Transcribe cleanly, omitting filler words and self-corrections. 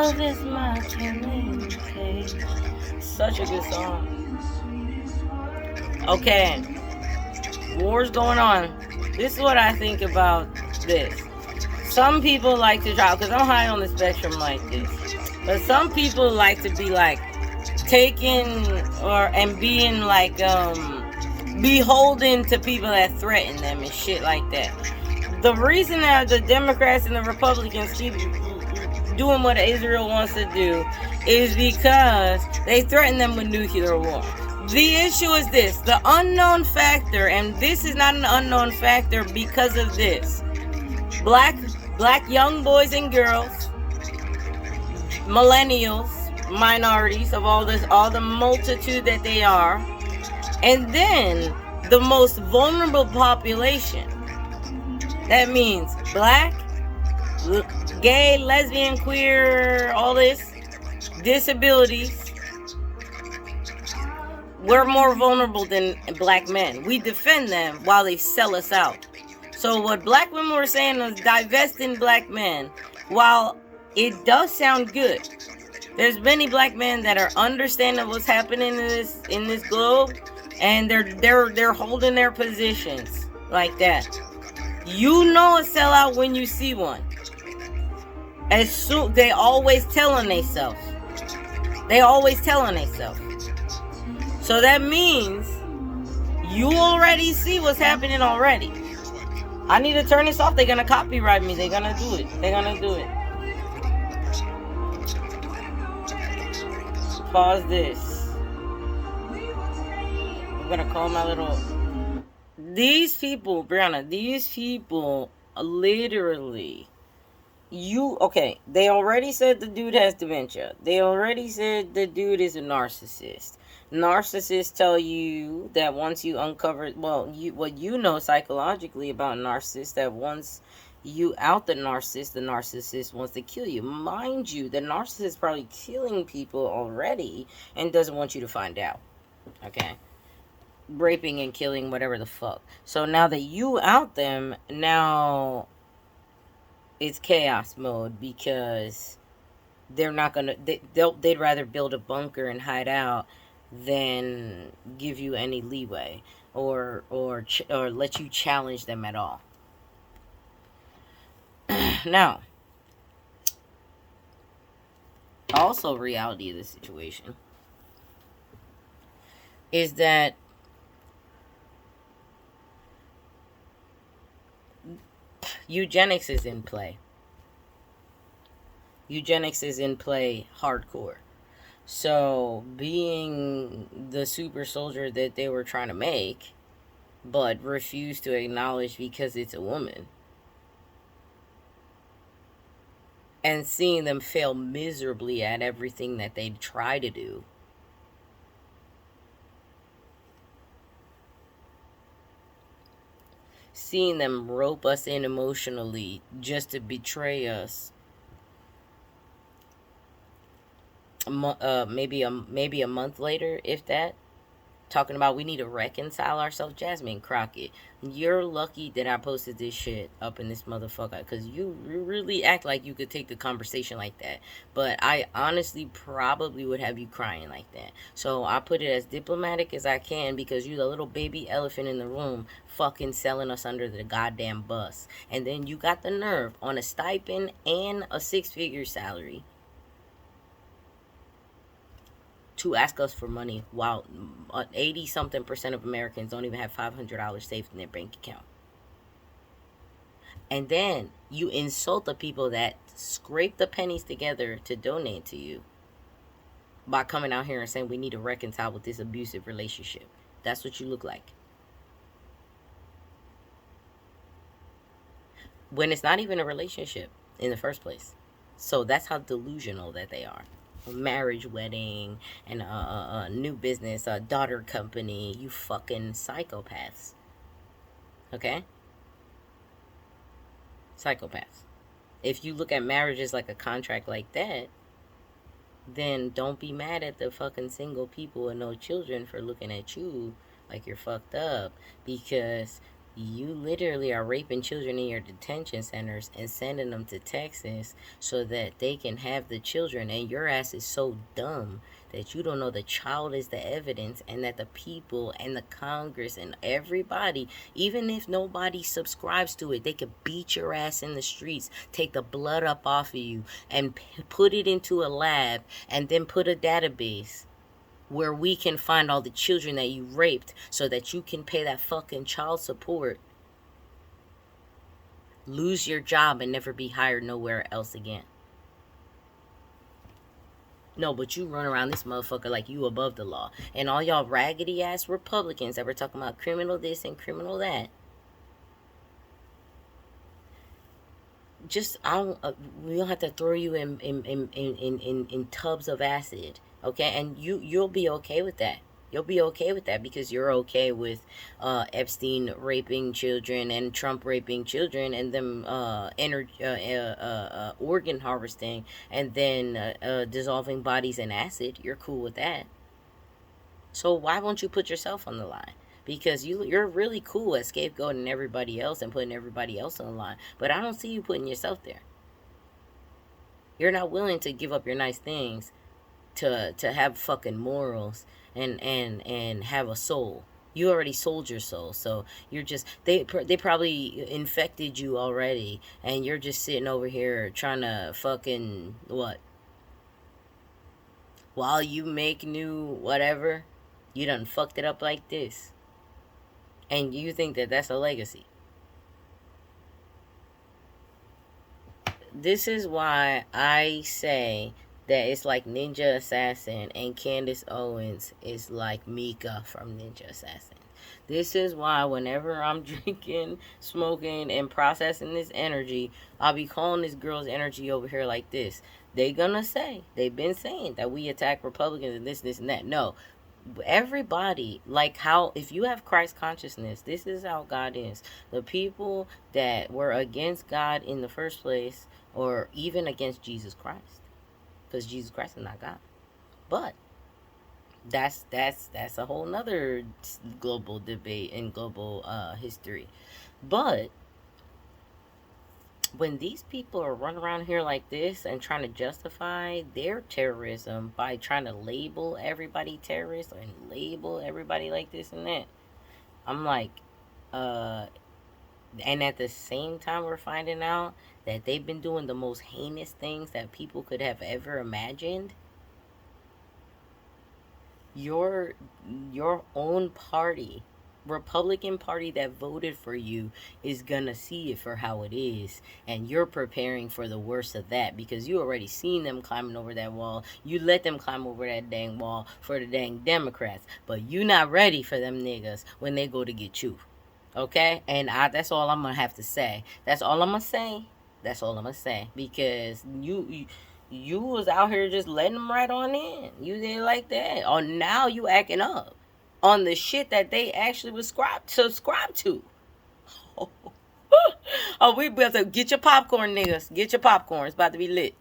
Love is my communicate. Such a good song. Okay. War's going on. This is what I think about this. Some people like to try, because I'm high on the spectrum like this. But some people like to be like taken and being like beholden to people that threaten them and shit like that. The reason that the Democrats and the Republicans keep doing what Israel wants to do is because they threaten them with nuclear war. The issue is this, the unknown factor, and this is not an unknown factor because of this. Black young boys and girls, millennials, minorities of all the multitude that they are, and then the most vulnerable population. That means black, gay, lesbian, queer, all this, disabilities. We're more vulnerable than black men. We defend them while they sell us out. So what black women were saying was divesting black men. While it does sound good, there's many black men that are understanding what's happening in this globe, and they're holding their positions like that. You know a sellout when you see one. As soon they always telling themselves. They always telling themselves. So that means you already see what's happening already. I need to turn this off. They're gonna copyright me. They're gonna do it. They're gonna do it. Pause this. I'm gonna call my little. These people, Brianna, these people literally. They already said the dude has dementia. They already said the dude is a narcissist. Narcissists tell you that once you uncover, what you know psychologically about narcissists, that once you out the narcissist wants to kill you. Mind you, the narcissist is probably killing people already and doesn't want you to find out. Okay? Raping and killing, whatever the fuck. So now that you out them, now it's chaos mode, because they're not gonna. They'd rather build a bunker and hide out than give you any leeway or let you challenge them at all. Now, also reality of the situation is that eugenics is in play. Eugenics is in play hardcore. So, being the super soldier that they were trying to make, but refused to acknowledge because it's a woman, and seeing them fail miserably at everything that they try to do, seeing them rope us in emotionally just to betray us, maybe a month later, if that, talking about we need to reconcile ourselves. Jasmine Crockett, you're lucky that I posted this shit up in this motherfucker, because you really act like you could take the conversation like that, but I honestly probably would have you crying like that. So I put it as diplomatic as I can, because you the little baby elephant in the room fucking selling us under the goddamn bus, and then you got the nerve on a stipend and a 6-figure salary to ask us for money, while 80-something% of Americans don't even have $500 saved in their bank account. And then you insult the people that scrape the pennies together to donate to you by coming out here and saying we need to reconcile with this abusive relationship. That's what you look like. When it's not even a relationship in the first place. So that's how delusional that they are. A marriage, wedding, and a new business, a daughter company. You fucking psychopaths. Okay? Psychopaths. If you look at marriages like a contract like that, then don't be mad at the fucking single people and no children for looking at you like you're fucked up, because You literally are raping children in your detention centers and sending them to Texas so that they can have the children. And your ass is so dumb that you don't know the child is the evidence, and that the people and the Congress and everybody, even if nobody subscribes to it, they could beat your ass in the streets, take the blood up off of you, and put it into a lab, and then put a database where we can find all the children that you raped so that you can pay that fucking child support, lose your job, and never be hired nowhere else again. No, but you run around this motherfucker like you above the law. And all y'all raggedy ass Republicans that were talking about criminal this and criminal that. Just I don't. We don't have to throw you in tubs of acid, okay? And you'll be okay with that. You'll be okay with that because you're okay with Epstein raping children and Trump raping children and them organ harvesting and then dissolving bodies in acid. You're cool with that. So why won't you put yourself on the line? Because you're really cool at scapegoating everybody else and putting everybody else on the line. But I don't see you putting yourself there. You're not willing to give up your nice things to have fucking morals and have a soul. You already sold your soul, so you're just they probably infected you already, and you're just sitting over here trying to fucking what? While you make new whatever, you done fucked it up like this, and you think that that's a legacy. This is why I say that it's like Ninja Assassin and Candace Owens is like Mika from Ninja Assassin. This is why whenever I'm drinking, smoking, and processing this energy, I'll be calling this girl's energy over here like this. They gonna say, they've been saying that we attack Republicans and this, and that. No, everybody, like how, if you have Christ consciousness, this is how God is. The people that were against God in the first place, or even against Jesus Christ, because Jesus Christ is not God. But that's a whole nother global debate and global history. But when these people are running around here like this and trying to justify their terrorism by trying to label everybody terrorist and label everybody like this and that, I'm like, and at the same time we're finding out that they've been doing the most heinous things that people could have ever imagined. Your own party, Republican Party that voted for you, is gonna see it for how it is, and you're preparing for the worst of that because you already seen them climbing over that wall. You let them climb over that dang wall for the dang Democrats, but you not ready for them niggas when they go to get you. Okay? And that's all I'm gonna have to say. That's all I'm gonna say. That's all I'm gonna say because you was out here just letting them right on in. You didn't like that. Or now you acting up on the shit that they actually subscribe to. Oh, we about to get your popcorn, niggas. Get your popcorn. It's about to be lit.